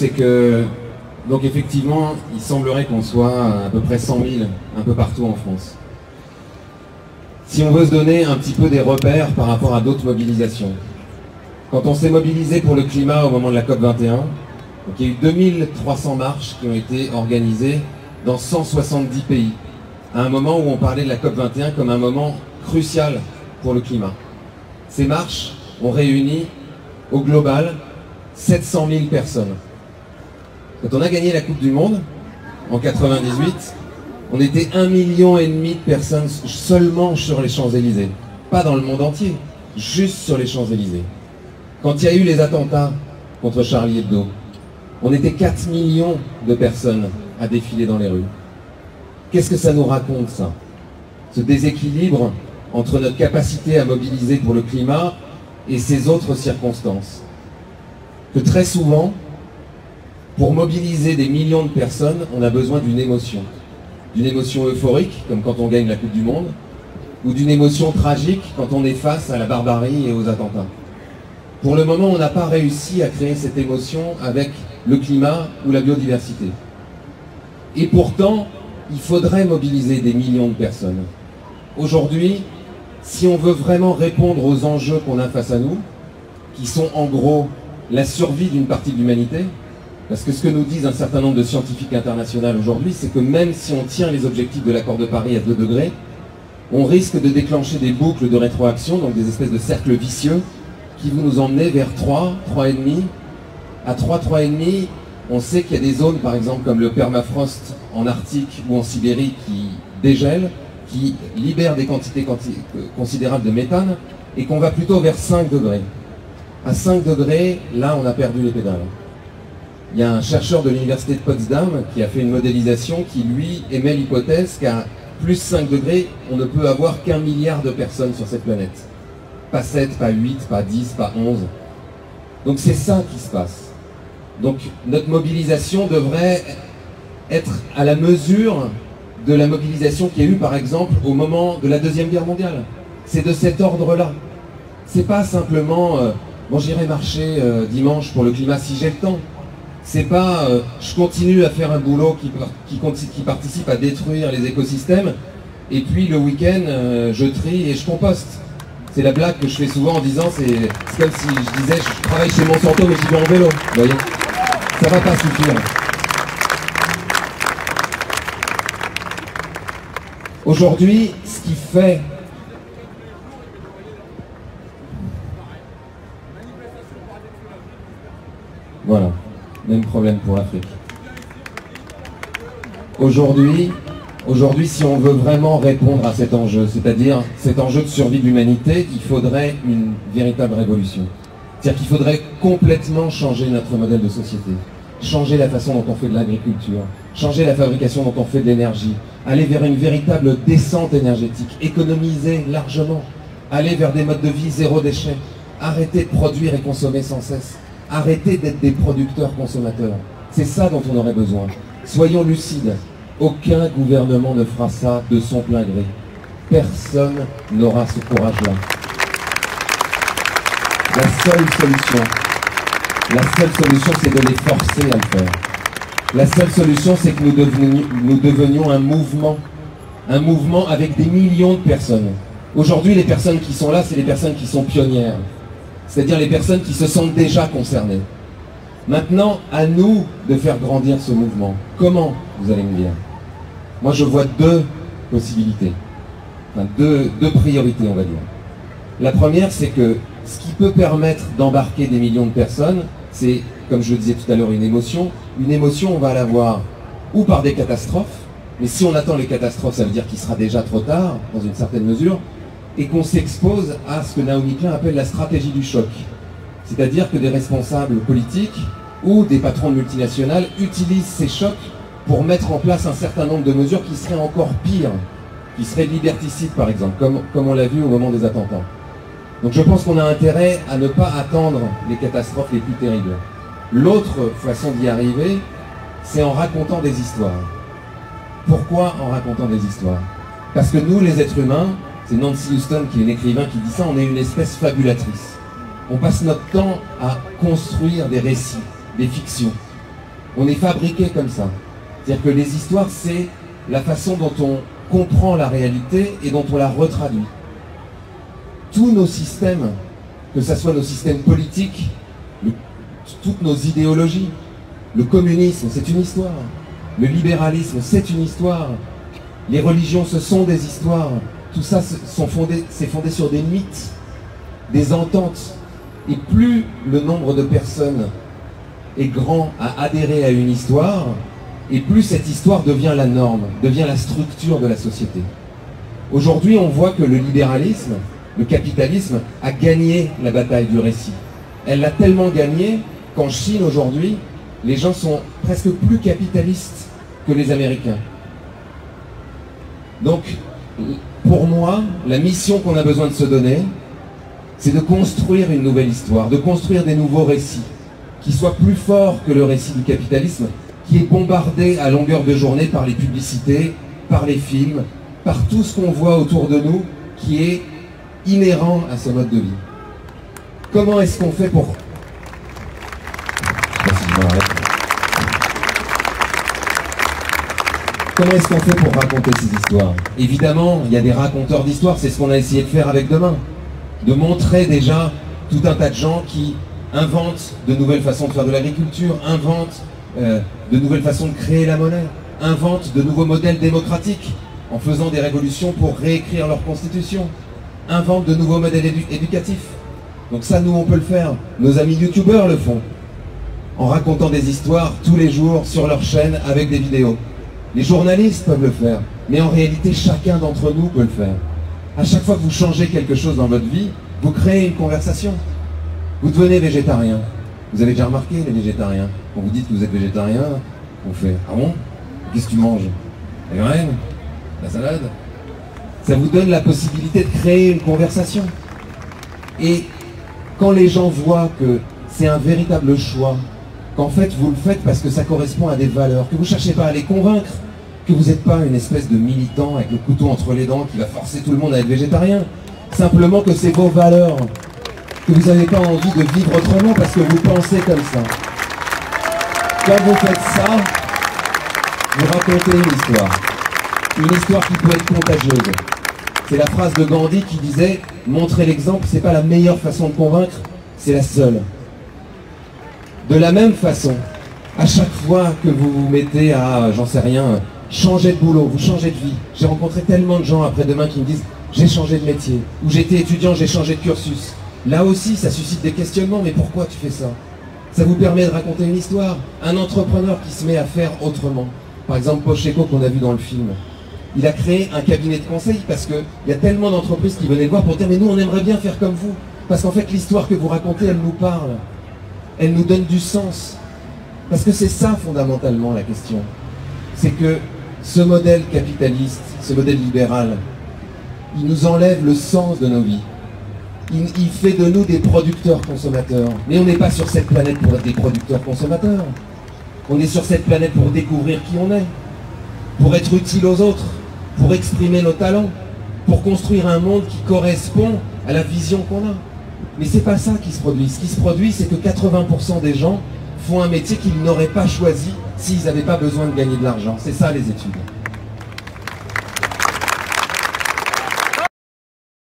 c'est que, donc effectivement, il semblerait qu'on soit à peu près 100 000 un peu partout en France. Si on veut se donner un petit peu des repères par rapport à d'autres mobilisations, quand on s'est mobilisé pour le climat au moment de la COP21, donc il y a eu 2300 marches qui ont été organisées dans 170 pays, à un moment où on parlait de la COP21 comme un moment crucial pour le climat. Ces marches ont réuni au global 700 000 personnes. Quand on a gagné la Coupe du Monde, en 98, on était 1,5 million de personnes seulement sur les Champs-Élysées. Pas dans le monde entier, juste sur les Champs-Élysées. Quand il y a eu les attentats contre Charlie Hebdo, on était 4 millions de personnes à défiler dans les rues. Qu'est-ce que ça nous raconte, ça? Ce déséquilibre entre notre capacité à mobiliser pour le climat et ces autres circonstances. Que très souvent, pour mobiliser des millions de personnes, on a besoin d'une émotion. D'une émotion euphorique, comme quand on gagne la Coupe du Monde, ou d'une émotion tragique quand on est face à la barbarie et aux attentats. Pour le moment, on n'a pas réussi à créer cette émotion avec le climat ou la biodiversité. Et pourtant, il faudrait mobiliser des millions de personnes. Aujourd'hui, si on veut vraiment répondre aux enjeux qu'on a face à nous, qui sont en gros la survie d'une partie de l'humanité, parce que ce que nous disent un certain nombre de scientifiques internationaux aujourd'hui, c'est que même si on tient les objectifs de l'accord de Paris à 2 degrés, on risque de déclencher des boucles de rétroaction, donc des espèces de cercles vicieux, qui vont nous emmener vers 3, 3,5. À 3, 3,5, on sait qu'il y a des zones, par exemple, comme le permafrost en Arctique ou en Sibérie, qui dégèlent, qui libèrent des quantités considérables de méthane, et qu'on va plutôt vers 5 degrés. À 5 degrés, là, on a perdu les pédales. Il y a un chercheur de l'université de Potsdam qui a fait une modélisation qui, lui, émet l'hypothèse qu'à plus 5 degrés, on ne peut avoir qu'1 milliard de personnes sur cette planète. Pas 7, pas 8, pas 10, pas 11. Donc c'est ça qui se passe. Donc notre mobilisation devrait être à la mesure de la mobilisation qu'il y a eu, par exemple, au moment de la Deuxième Guerre mondiale. C'est de cet ordre-là. C'est pas simplement bon, j'irai marcher dimanche pour le climat si j'ai le temps. C'est pas je continue à faire un boulot qui participe à détruire les écosystèmes et puis le week-end je trie et je composte. C'est la blague que je fais souvent en disant c'est comme si je disais je travaille chez Monsanto mais j'y vais en vélo. Vous voyez, ça va pas suffire. Aujourd'hui, ce qui fait voilà. Même problème pour l'Afrique. Aujourd'hui, si on veut vraiment répondre à cet enjeu, c'est-à-dire cet enjeu de survie de l'humanité, il faudrait une véritable révolution. C'est-à-dire qu'il faudrait complètement changer notre modèle de société, changer la façon dont on fait de l'agriculture, changer la fabrication dont on fait de l'énergie, aller vers une véritable descente énergétique, économiser largement, aller vers des modes de vie zéro déchet, arrêter de produire et consommer sans cesse. Arrêtez d'être des producteurs-consommateurs. C'est ça dont on aurait besoin. Soyons lucides. Aucun gouvernement ne fera ça de son plein gré. Personne n'aura ce courage-là. La seule solution, c'est de les forcer à le faire. La seule solution, c'est que nous devenions un mouvement avec des millions de personnes. Aujourd'hui, les personnes qui sont là, c'est les personnes qui sont pionnières. C'est-à-dire les personnes qui se sentent déjà concernées. Maintenant, à nous de faire grandir ce mouvement. Comment, vous allez me dire? Moi, je vois 2 possibilités. Enfin, deux priorités, on va dire. La première, c'est que ce qui peut permettre d'embarquer des millions de personnes, c'est, comme je le disais tout à l'heure, une émotion. Une émotion, on va l'avoir ou par des catastrophes, mais si on attend les catastrophes, ça veut dire qu'il sera déjà trop tard, dans une certaine mesure, et qu'on s'expose à ce que Naomi Klein appelle la stratégie du choc. C'est-à-dire que des responsables politiques ou des patrons de multinationales utilisent ces chocs pour mettre en place un certain nombre de mesures qui seraient encore pires, qui seraient liberticides par exemple, comme on l'a vu au moment des attentats. Donc je pense qu'on a intérêt à ne pas attendre les catastrophes les plus terribles. L'autre façon d'y arriver, c'est en racontant des histoires. Pourquoi en racontant des histoires? Parce que nous, les êtres humains, c'est Nancy Houston qui est une écrivain qui dit ça, on est une espèce fabulatrice. On passe notre temps à construire des récits, des fictions. On est fabriqué comme ça. C'est-à-dire que les histoires, c'est la façon dont on comprend la réalité et dont on la retraduit. Tous nos systèmes, que ce soit nos systèmes politiques, toutes nos idéologies, le communisme, c'est une histoire. Le libéralisme, c'est une histoire. Les religions, ce sont des histoires. Tout ça, c'est fondé sur des mythes, des ententes. Et plus le nombre de personnes est grand à adhérer à une histoire, et plus cette histoire devient la norme, devient la structure de la société. Aujourd'hui, on voit que le libéralisme, le capitalisme, a gagné la bataille du récit. Elle l'a tellement gagné qu'en Chine, aujourd'hui, les gens sont presque plus capitalistes que les Américains. Donc, pour moi, la mission qu'on a besoin de se donner, c'est de construire une nouvelle histoire, de construire des nouveaux récits, qui soient plus forts que le récit du capitalisme, qui est bombardé à longueur de journée par les publicités, par les films, par tout ce qu'on voit autour de nous, qui est inhérent à ce mode de vie. Comment est-ce qu'on fait pour... Comment est-ce qu'on fait pour raconter ces histoires? Évidemment, il y a des raconteurs d'histoires, c'est ce qu'on a essayé de faire avec Demain. De montrer déjà tout un tas de gens qui inventent de nouvelles façons de faire de l'agriculture, inventent de nouvelles façons de créer la monnaie, inventent de nouveaux modèles démocratiques en faisant des révolutions pour réécrire leur constitution, inventent de nouveaux modèles éducatifs. Donc ça, nous, on peut le faire. Nos amis youtubeurs le font, en racontant des histoires tous les jours sur leur chaîne avec des vidéos. Les journalistes peuvent le faire, mais en réalité, chacun d'entre nous peut le faire. À chaque fois que vous changez quelque chose dans votre vie, vous créez une conversation. Vous devenez végétarien. Vous avez déjà remarqué, les végétariens, quand vous dites que vous êtes végétarien, on fait « Ah bon? Qu'est-ce que tu manges? Les graines? La salade ?» Ça vous donne la possibilité de créer une conversation. Et quand les gens voient que c'est un véritable choix, qu'en fait vous le faites parce que ça correspond à des valeurs, que vous ne cherchez pas à les convaincre, que vous n'êtes pas une espèce de militant avec le couteau entre les dents qui va forcer tout le monde à être végétarien, simplement que c'est vos valeurs, que vous n'avez pas envie de vivre autrement parce que vous pensez comme ça. Quand vous faites ça, vous racontez une histoire qui peut être contagieuse. C'est la phrase de Gandhi qui disait « Montrer l'exemple, c'est pas la meilleure façon de convaincre, c'est la seule ». De la même façon, à chaque fois que vous vous mettez à, j'en sais rien, changer de boulot, vous changez de vie. J'ai rencontré tellement de gens après-demain qui me disent « J'ai changé de métier » ou « J'étais étudiant, j'ai changé de cursus ». Là aussi, ça suscite des questionnements, mais pourquoi tu fais ça? Ça vous permet de raconter une histoire. Un entrepreneur qui se met à faire autrement. Par exemple, Pocheco qu'on a vu dans le film. Il a créé un cabinet de conseil parce qu'il y a tellement d'entreprises qui venaient le voir pour dire « Mais nous, on aimerait bien faire comme vous ». Parce qu'en fait, l'histoire que vous racontez, elle nous parle. Elle nous donne du sens. Parce que c'est ça, fondamentalement, la question. C'est que ce modèle capitaliste, ce modèle libéral, il nous enlève le sens de nos vies. Il fait de nous des producteurs-consommateurs. Mais on n'est pas sur cette planète pour être des producteurs-consommateurs. On est sur cette planète pour découvrir qui on est, pour être utile aux autres, pour exprimer nos talents, pour construire un monde qui correspond à la vision qu'on a. Mais c'est pas ça qui se produit. Ce qui se produit, c'est que 80% des gens font un métier qu'ils n'auraient pas choisi s'ils n'avaient pas besoin de gagner de l'argent. C'est ça les études.